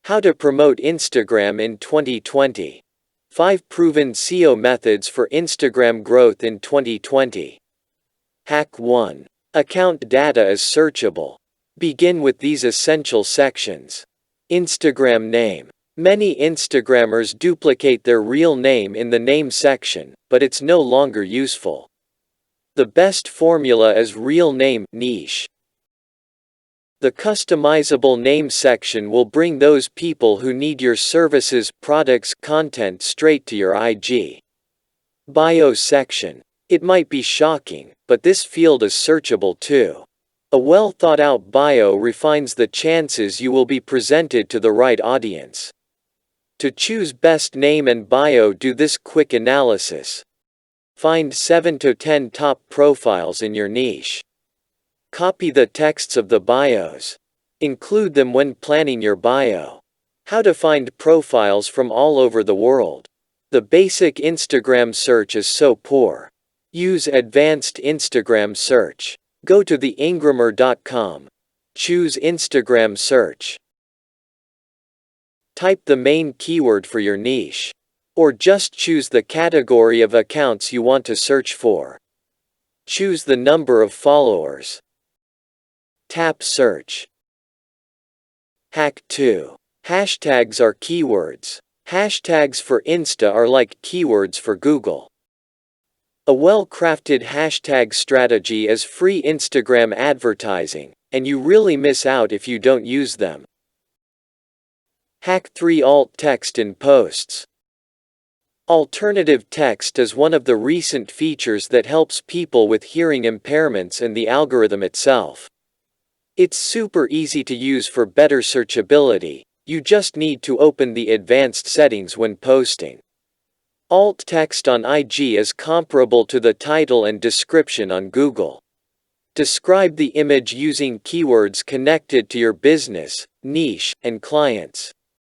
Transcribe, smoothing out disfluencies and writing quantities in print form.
How to promote Instagram in 2020. 5 proven SEO methods for Instagram growth in 2020. Hack 1. Account data is searchable. Begin with these essential sections. Instagram name. Many Instagrammers duplicate their real name in the name section, but it's no longer useful. The best formula is real name niche. The customizable name section will bring those people who need your services, products, content straight to your IG. Bio section. It might be shocking, but this field is searchable too. A well thought out bio refines the chances you will be presented to the right audience. To choose best name and bio, do this quick analysis. Find 7 to 10 top profiles in your niche. Copy the texts of the bios. Include them when planning your bio. How to find profiles from all over the world. The basic Instagram search is so poor. Use advanced Instagram search. Go to theingrammer.com. Choose Instagram search. Type the main keyword for your niche. Or just choose the category of accounts you want to search for. Choose the number of followers. Tap search. Hack 2. Hashtags are keywords. Hashtags for Insta are like keywords for Google. A well-crafted hashtag strategy is free Instagram advertising, and you really miss out if you don't use them. Hack 3. Alt text in posts. Alternative text is one of the recent features that helps people with hearing impairments and the algorithm itself. It's super easy to use for better searchability. You just need to open the advanced settings when posting. Alt text on IG is comparable to the title and description on Google. Describe the image using keywords connected to your business, niche, and clients.